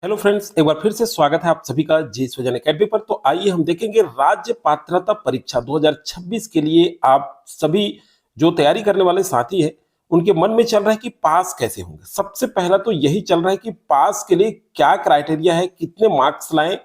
Hello friends, एक बार फिर से स्वागत है आप सभी का जी स्वजन अकेडमी पर। तो आइए हम देखेंगे राज्य पात्रता परीक्षा 2026 के लिए आप सभी जो तैयारी करने वाले साथी हैं उनके मन में चल रहा है कि पास कैसे होंगे। सबसे पहला तो यही चल रहा है कि पास के लिए क्या क्राइटेरिया है, कितने मार्क्स लाएं,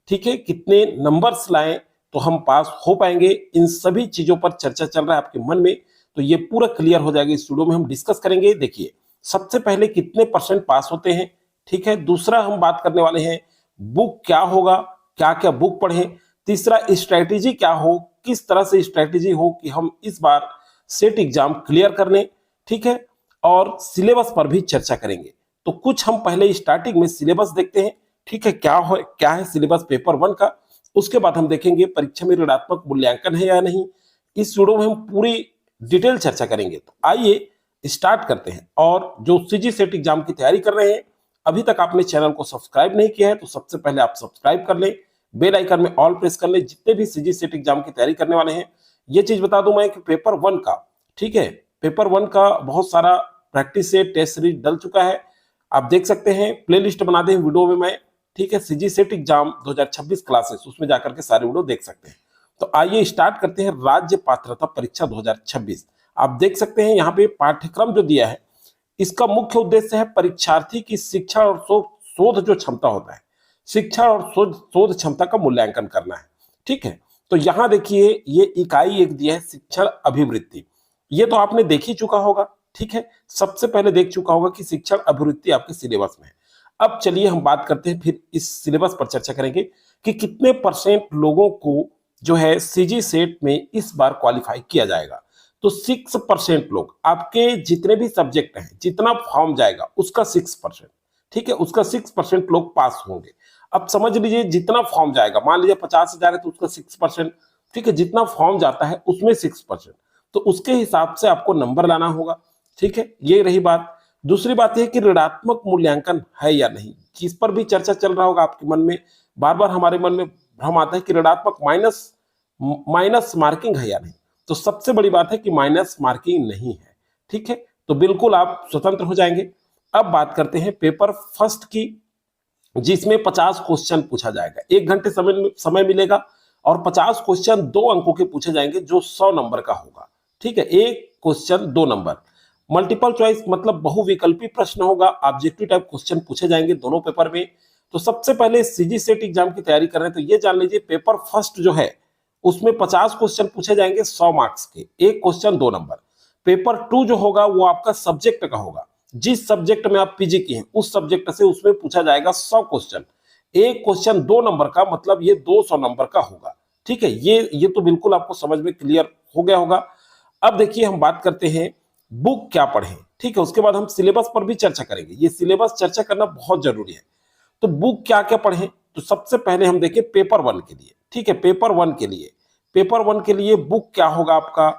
ठीक है, कितने नंबर्स लाएं तो हम पास हो पाएंगे। इन सभी चीजों पर चर्चा चल रहा है आपके मन में, तो ये पूरा क्लियर हो जाएगा। इस वीडियो में हम डिस्कस करेंगे। देखिए, सबसे पहले कितने परसेंट पास होते हैं, ठीक है। दूसरा हम बात करने वाले हैं बुक क्या होगा, क्या क्या बुक पढ़ें। तीसरा स्ट्रैटेजी क्या हो, किस तरह से स्ट्रैटेजी हो कि हम इस बार सेट एग्जाम क्लियर कर लें, ठीक है। और सिलेबस पर भी चर्चा करेंगे। तो कुछ हम पहले स्टार्टिंग में सिलेबस देखते हैं, ठीक है। क्या है सिलेबस पेपर 1 का। उसके बाद हम देखेंगे परीक्षा में ऋणात्मक मूल्यांकन है या नहीं। इस वीडियो में हम पूरी डिटेल चर्चा करेंगे। तो आइए स्टार्ट करते हैं। और जो सीजी सेट एग्जाम की तैयारी कर रहे हैं, अभी तक आपने चैनल को सब्सक्राइब नहीं किया है तो सबसे पहले आप सब्सक्राइब कर लें, बेल आइकन में ऑल प्रेस कर लें। जितने भी सीजी सेट एग्जाम की तैयारी करने वाले हैं, ये चीज बता दूं मैं कि पेपर 1 का, ठीक है, पेपर 1 का बहुत सारा प्रैक्टिस से टेस्ट सीरीज डल चुका है। आप देख सकते हैं, प्लेलिस्ट बना दे वीडियो में मैं, ठीक है। सीजी सेट एग्जाम 2026 क्लासेस, उसमें जाकर के सारे वीडियो देख सकते हैं। तो आइए स्टार्ट करते हैं राज्य पात्रता परीक्षा 2026। आप देख सकते हैं यहाँ पे पाठ्यक्रम जो दिया है, इसका मुख्य उद्देश्य है परीक्षार्थी की शिक्षा और शोध जो क्षमता होता है, शिक्षा और शोध क्षमता का मूल्यांकन करना है, ठीक है। तो यहां देखिए, ये इकाई एक दिया है शिक्षण अभिवृत्ति। ये तो आपने देख ही चुका होगा, ठीक है। सबसे पहले देख चुका होगा कि शिक्षण अभिवृत्ति आपके सिलेबस में है। अब चलिए हम बात करते हैं, फिर इस सिलेबस पर चर्चा करेंगे कि कितने परसेंट लोगों को जो है सीजी सेट में इस बार क्वालिफाई किया जाएगा। तो 6% लोग, आपके जितने भी सब्जेक्ट हैं, जितना फॉर्म जाएगा उसका 6%, ठीक है, उसका 6% लोग पास होंगे। अब समझ लीजिए, जितना फॉर्म जाएगा, मान लीजिए 50,000 है तो उसका 6%, ठीक है, जितना फॉर्म जाता है उसमें 6%, तो उसके हिसाब से आपको नंबर लाना होगा, ठीक है। ये रही बात। दूसरी बात यह कि ऋणात्मक मूल्यांकन है या नहीं, इस पर भी चर्चा चल रहा होगा आपके मन में। बार बार हमारे मन में भ्रम आता है कि ऋणात्मक माइनस माइनस मार्किंग है या नहीं। तो सबसे बड़ी बात है कि माइनस मार्किंग नहीं है, ठीक है। तो बिल्कुल आप स्वतंत्र हो जाएंगे। अब बात करते हैं पेपर फर्स्ट की, जिसमें 50 क्वेश्चन पूछा जाएगा। 1 घंटे समय मिलेगा और 50 क्वेश्चन 2 अंकों के पूछे जाएंगे, जो 100 नंबर का होगा, ठीक है। एक क्वेश्चन 2 नंबर। मल्टीपल चॉइस मतलब बहुविकल्पी प्रश्न होगा। ऑब्जेक्टिव टाइप क्वेश्चन पूछे जाएंगे दोनों पेपर में। तो सबसे पहले सीजी सेट एग्जाम की तैयारी कर रहे हैं तो ये जान लीजिए, पेपर फर्स्ट जो है उसमें 50 क्वेश्चन पूछे जाएंगे 100 मार्क्स के, एक क्वेश्चन 2 नंबर। पेपर 2 जो होगा वो आपका सब्जेक्ट का होगा। जिस सब्जेक्ट में आप पीजी की हैं उस सब्जेक्ट से उसमें पूछा जाएगा 100 क्वेश्चन, एक क्वेश्चन 2 नंबर का, मतलब ये 200 नंबर का होगा, ठीक है। ये तो बिल्कुल आपको समझ में क्लियर हो गया होगा। अब देखिए, हम बात करते हैं बुक क्या पढ़ें, ठीक है। उसके बाद हम सिलेबस पर भी चर्चा करेंगे। ये सिलेबस चर्चा करना बहुत जरूरी है। तो बुक क्या क्या पढ़ें, तो सबसे पहले हम देखें पेपर 1 के लिए, ठीक है। पेपर 1 के लिए बुक क्या होगा आपका।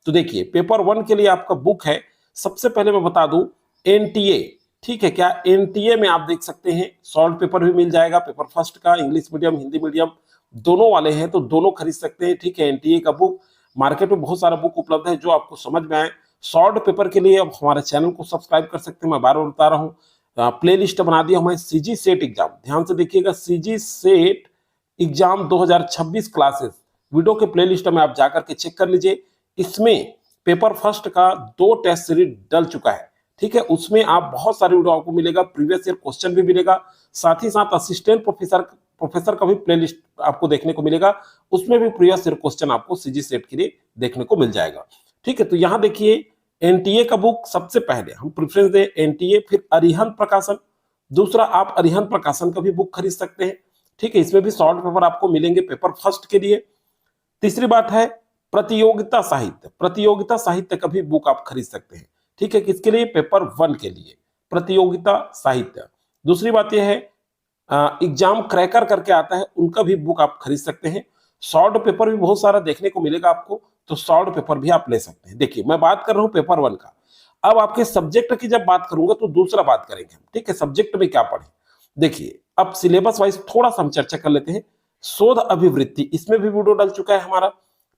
तो देखिए, पेपर 1 के लिए आपका बुक है, सबसे पहले मैं बता दूं, एनटीए, ठीक है। क्या एनटीए में आप देख सकते हैं सॉल्व पेपर भी मिल जाएगा, पेपर फर्स्ट का, इंग्लिश मीडियम हिंदी मीडियम दोनों वाले हैं तो दोनों खरीद सकते हैं, ठीक है। एनटीए का बुक मार्केट में बहुत सारा बुक उपलब्ध है जो आपको समझ में आए। शॉर्ट पेपर के लिए आप हमारे चैनल को सब्सक्राइब कर सकते हैं, मैं बार बार बता रहा हूँ। प्ले लिस्ट बना दिया हमारे सीजी सेट एग्जाम, ध्यान से देखिएगा, CG set exam 2026 classes, video के प्ले लिस्ट में आप जाकर के चेक कर लीजिए। इसमें पेपर फर्स्ट का 2 टेस्ट सीरीज डल चुका है, ठीक है। उसमें आप बहुत सारे वीडियो आपको मिलेगा, प्रीवियस ईयर क्वेश्चन भी मिलेगा, साथ ही साथ असिस्टेंट प्रोफेसर का भी प्ले लिस्ट आपको देखने को मिलेगा। उसमें भी प्रीवियस ईयर क्वेश्चन आपको सीजी सेट के लिए देखने को मिल जाएगा, ठीक है। तो यहाँ देखिए, एनटीए का बुक सबसे पहले हम प्रेफरेंस दें एनटीए, फिर अरिहंत प्रकाशन। दूसरा, आप अरिहंत प्रकाशन का भी बुक खरीद सकते हैं, ठीक है। इसमें भी शॉर्ट पेपर आपको मिलेंगे पेपर फर्स्ट के लिए। तीसरी बात है प्रतियोगिता साहित्य का भी बुक आप खरीद सकते हैं, ठीक है। किसके लिए, पेपर 1 के लिए, प्रतियोगिता साहित्य। दूसरी बात यह है, एग्जाम क्रैकर करके आता है, उनका भी बुक आप खरीद सकते हैं। शॉर्ट पेपर भी बहुत सारा देखने को मिलेगा आपको, तो शॉर्ट पेपर भी आप ले सकते हैं। देखिए, मैं बात कर रहा हूं पेपर 1 का। अब आपके सब्जेक्ट की जब बात करूंगा तो दूसरा बात करेंगे हम, ठीक है, सब्जेक्ट में क्या पढ़े। देखिए, अब सिलेबस वाइज थोड़ा सा हम चर्चा कर लेते हैं। शोध अभिवृत्ति, इसमें भी वीडियो डल चुका है हमारा,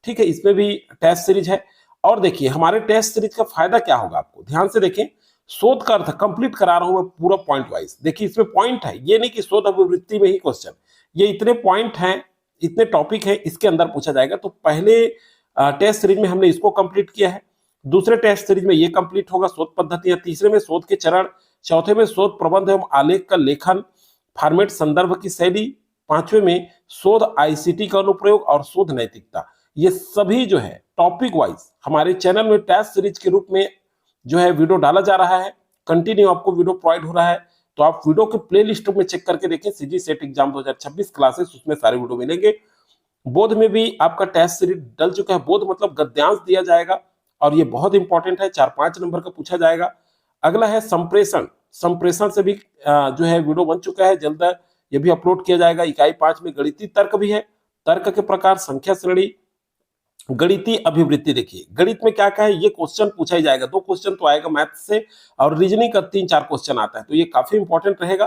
ठीक है। इसमें भी टेस्ट सीरीज है। और देखिए, हमारे टेस्ट सीरीज का फायदा क्या होगा आपको, ध्यान से देखें। शोध का अर्थ कंप्लीट करा रहा हूं मैं पूरा पॉइंट वाइज। देखिए इसमें पॉइंट है, ये नहीं कि शोध अभिवृत्ति में ही क्वेश्चन, ये इतने पॉइंट हैं, इतने टॉपिक हैं, इसके अंदर पूछा जाएगा। तो पहले टेस्ट सीरीज में हमने इसको कंप्लीट किया है, दूसरे टेस्ट सीरीज में ये कंप्लीट होगा शोध पद्धतियां, तीसरे में शोध के चरण, चौथे में शोध प्रबंध एवं आलेख का लेखन, फॉर्मेट संदर्भ की शैली, पांचवें में शोध आईसीटी का अनुप्रयोग और शोध नैतिकता। ये सभी जो है टॉपिक वाइज हमारे चैनल में टेस्ट सीरीज के रूप में जो है वीडियो डाला जा रहा है, कंटिन्यू आपको वीडियो प्रोवाइड हो रहा है। तो आप वीडियो के प्लेलिस्ट में चेक करके देखें, सीजी सेट एग्जाम 2026 क्लासेस, उसमें सारे वीडियो मिलेंगे। बोध में भी आपका टेस्ट सीरीज डल चुका है, बोध मतलब गद्यांश दिया जाएगा और ये बहुत इंपॉर्टेंट है, 4-5 नंबर का पूछा जाएगा। अगला है संप्रेषण, संप्रेषण से भी जो है वीडियो बन चुका है, जल्द ये भी अपलोड किया जाएगा। इकाई 5 में गणितीय तर्क भी है, तर्क के प्रकार, संख्या श्रेणी, गणितीय अभिवृत्ति। देखिए गणित में क्या क्या है, ये क्वेश्चन पूछा ही जाएगा, 2 क्वेश्चन तो आएगा मैथ से, और रीजनिंग का 3-4 क्वेश्चन आता है, तो ये काफी इंपॉर्टेंट रहेगा।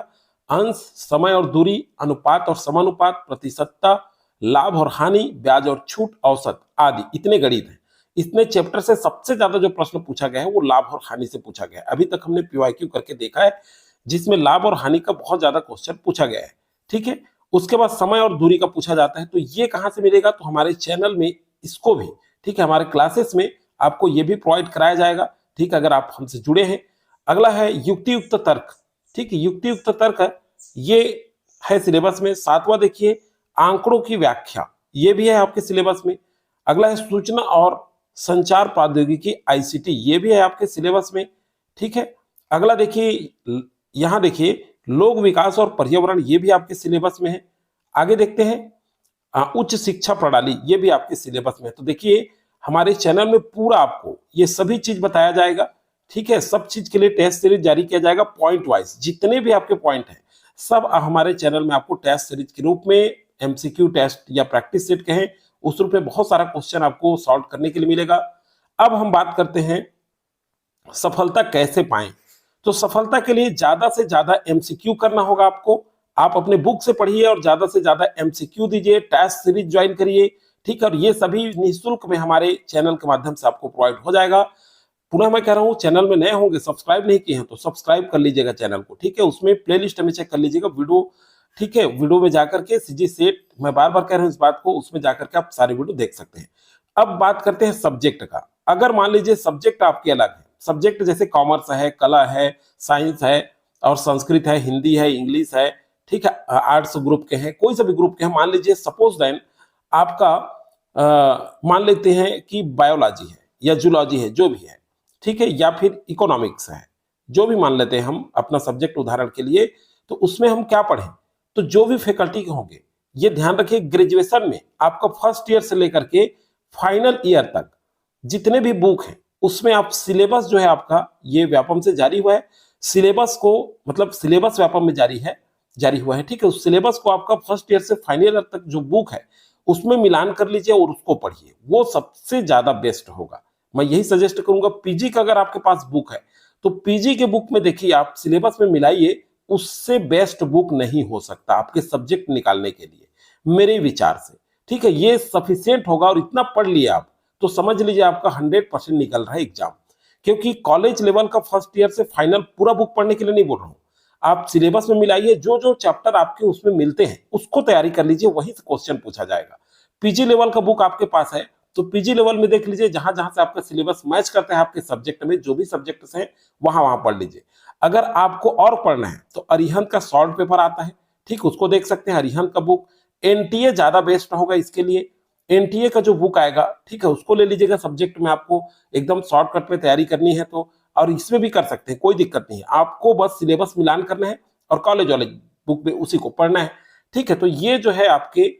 अंश, समय और दूरी, अनुपात और समानुपात, प्रतिशतता, लाभ और हानि, ब्याज और छूट, औसत आदि, इतने गणित हैं। इतने चैप्टर से सबसे ज्यादा जो प्रश्न पूछा गया है वो लाभ और हानि से पूछा गया है। अभी तक हमने पीवाईक्यू करके देखा है जिसमें लाभ और हानि का बहुत ज्यादा क्वेश्चन पूछा गया है, ठीक है। उसके बाद समय और दूरी का पूछा जाता है, तो ये कहां से मिलेगा, तो हमारे चैनल में इसको भी, ठीक है, हमारे क्लासेस में आपको ये भी प्रोवाइड कराया जाएगा, ठीक, अगर आप हमसे जुड़े हैं। अगला है युक्ति युक्त तर्क, ठीक है, युक्ति युक्त तर्क ये है सिलेबस में। 7वां देखिए आंकड़ों की व्याख्या, ये भी है आपके सिलेबस में। अगला है सूचना और संचार प्रौद्योगिकी आईसीटी, ये भी है आपके सिलेबस में, ठीक है। अगला देखिए, यहां देखिए लोक विकास और पर्यावरण, ये भी आपके सिलेबस में है। आगे देखते हैं उच्च शिक्षा प्रणाली, ये भी आपके सिलेबस में है। तो देखिए हमारे चैनल में पूरा आपको ये सभी चीज बताया जाएगा, ठीक है। सब चीज के लिए टेस्ट सीरीज जारी किया जाएगा पॉइंट वाइज, जितने भी आपके पॉइंट हैं सब हमारे चैनल में आपको टेस्ट सीरीज के रूप में, एमसीक्यू टेस्ट या प्रैक्टिस सेट कहें, उस रूप में बहुत सारा क्वेश्चन आपको सॉल्व करने के लिए मिलेगा। अब हम बात करते हैं सफलता कैसे पाएं। तो सफलता के लिए ज्यादा से ज्यादा एमसीक्यू करना होगा आपको। आप अपने बुक से पढ़िए और ज्यादा से ज्यादा एमसीक्यू दीजिए, टेस्ट सीरीज ज्वाइन करिए, ठीक है। और ये सभी निःशुल्क में हमारे चैनल के माध्यम से आपको प्रोवाइड हो जाएगा। पुनः मैं कह रहा हूं, चैनल में नए होंगे, सब्सक्राइब नहीं किए हैं तो सब्सक्राइब कर लीजिएगा चैनल को, ठीक है। उसमें प्लेलिस्ट में चेक कर लीजिएगा वीडियो, ठीक है। वीडियो में जाकर के सीजी सेट, मैं बार बार कह रहा हूं इस बात को, उसमें जाकर के आप सारे वीडियो देख सकते हैं। अब बात करते हैं सब्जेक्ट का। अगर मान लीजिए सब्जेक्ट आपके अलग है, सब्जेक्ट जैसे कॉमर्स है, कला है, साइंस है और संस्कृत है, हिंदी है, इंग्लिश है, ठीक है, आर्ट्स ग्रुप के हैं, कोई सा भी ग्रुप के हैं, मान लीजिए सपोज देन आपका मान लेते हैं कि बायोलॉजी है या जूलॉजी है, जो भी है, ठीक है, या फिर इकोनॉमिक्स है, जो भी मान लेते हैं हम अपना सब्जेक्ट उदाहरण के लिए, तो उसमें हम क्या पढ़ें, तो जो भी फैकल्टी के होंगे, ये ध्यान रखिए ग्रेजुएशन में आपका फर्स्ट ईयर से लेकर के फाइनल ईयर तक जितने भी बुक हैं उसमें आप सिलेबस जो है आपका ये व्यापम से जारी हुआ है, सिलेबस को मतलब सिलेबस व्यापम में जारी हुआ है, ठीक है। उस सिलेबस को आपका फर्स्ट ईयर से फाइनल ईयर तक जो बुक है उसमें मिलान कर लीजिए और उसको पढ़िए, वो सबसे ज्यादा बेस्ट होगा। मैं यही सजेस्ट करूंगा। पीजी का अगर आपके पास बुक है तो पीजी के बुक में देखिए आप सिलेबस में मिलाइए, उससे बेस्ट बुक नहीं हो सकता आपके सब्जेक्ट निकालने के लिए, मेरे विचार से, ठीक है। ये सफिशियंट होगा और इतना पढ़ लिए आप तो समझ लीजिए आपका 100% निकल रहा है एग्जाम। क्योंकि कॉलेज लेवल का फर्स्ट ईयर से फाइनल पूरा बुक पढ़ने के लिए नहीं बोल रहा हूं, आप सिलेबस में मिलाइए, जो जो चैप्टर आपके उसमें मिलते हैं उसको तैयारी कर लीजिए, वही से क्वेश्चन पूछा जाएगा। पीजी लेवल का बुक आपके पास है तो पीजी लेवल में देख लीजिए, जहां जहां से आपका सिलेबस मैच करता है आपके सब्जेक्ट में, जो भी सब्जेक्ट्स हैं वहां वहां पढ़ लीजिए। अगर आपको और पढ़ना है तो अरिहंत का शॉर्ट पेपर आता है, ठीक, उसको देख सकते हैं, अरिहंत का बुक। एनटीए ज्यादा बेस्ट होगा इसके लिए, एनटीए का जो बुक आएगा, ठीक है, उसको ले लीजिएगा। सब्जेक्ट में आपको एकदम शॉर्टकट में तैयारी करनी है तो, और इसमें भी कर सकते हैं, कोई दिक्कत नहीं है, आपको बस सिलेबस मिलान करना है और कॉलेज वाले बुक में उसी को पढ़ना है, ठीक है। तो ये जो है आपके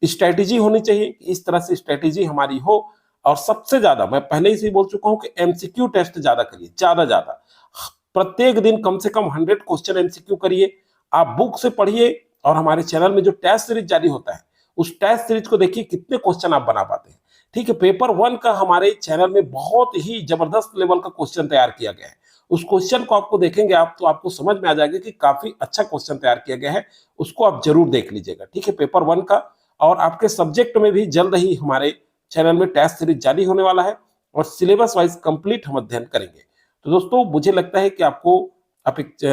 स्ट्रेटेजी होनी चाहिए, इस तरह से स्ट्रेटेजी हमारी हो। और सबसे ज्यादा मैं पहले ही बोल चुका हूं कि एमसीक्यू टेस्ट ज्यादा करिए, ज्यादा प्रत्येक दिन कम से कम 100 क्वेश्चन एमसीक्यू करिए, आप बुक से पढ़िए। और हमारे चैनल में जो टेस्ट सीरीज जारी होता है उस टेस्ट सीरीज को देखिए कितने क्वेश्चन आप बना पाते हैं, ठीक है। पेपर 1 का हमारे चैनल में बहुत ही जबरदस्त लेवल का क्वेश्चन तैयार किया गया है, उस क्वेश्चन को आपको देखेंगे आप तो आपको समझ में आ जाएगा कि काफी अच्छा क्वेश्चन तैयार किया गया है, उसको आप जरूर देख लीजिएगा, ठीक है, पेपर 1 का। और आपके सब्जेक्ट में भी जल्द ही हमारे चैनल में टेस्ट सीरीज जारी होने वाला है और सिलेबस वाइज कंप्लीट हम अध्ययन करेंगे। तो दोस्तों मुझे लगता है कि आपको आप एक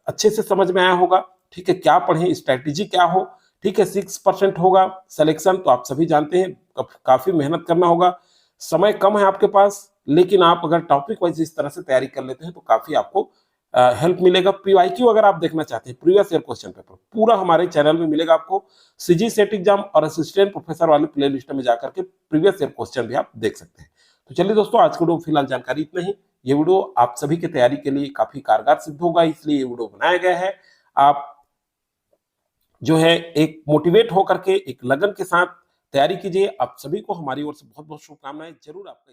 अच्छे से समझ में आया होगा। ठीक है, क्या पढ़ें, स्ट्रैटेजी क्या हो। ठीक है, 6% होगा सिलेक्शन, तो आप सभी जानते हैं काफी मेहनत करना होगा, समय कम है आपके पास, लेकिन आप अगर टॉपिक वाइज इस तरह से तैयारी कर लेते हैं तो काफी आपको हेल्प मिलेगा। पीवाईक्यू अगर आप देखना चाहते हैं, प्रीवियस ईयर क्वेश्चन पेपर पूरा हमारे चैनल में मिलेगा आपको। सीजी सेट एग्जाम और असिस्टेंट प्रोफेसर वाले प्ले लिस्ट में जाकर के प्रीवियस ईयर क्वेश्चन भी आप देख सकते हैं। तो चलिए दोस्तों, आज के वीडियो फिलहाल जानकारी इतना ही। ये वीडियो आप सभी की तैयारी के लिए काफी कारगर सिद्ध होगा, इसलिए ये वीडियो बनाया गया है। आप जो है एक मोटिवेट होकर के एक लगन के साथ तैयारी कीजिए। आप सभी को हमारी ओर से बहुत बहुत शुभकामनाएं। जरूर आपका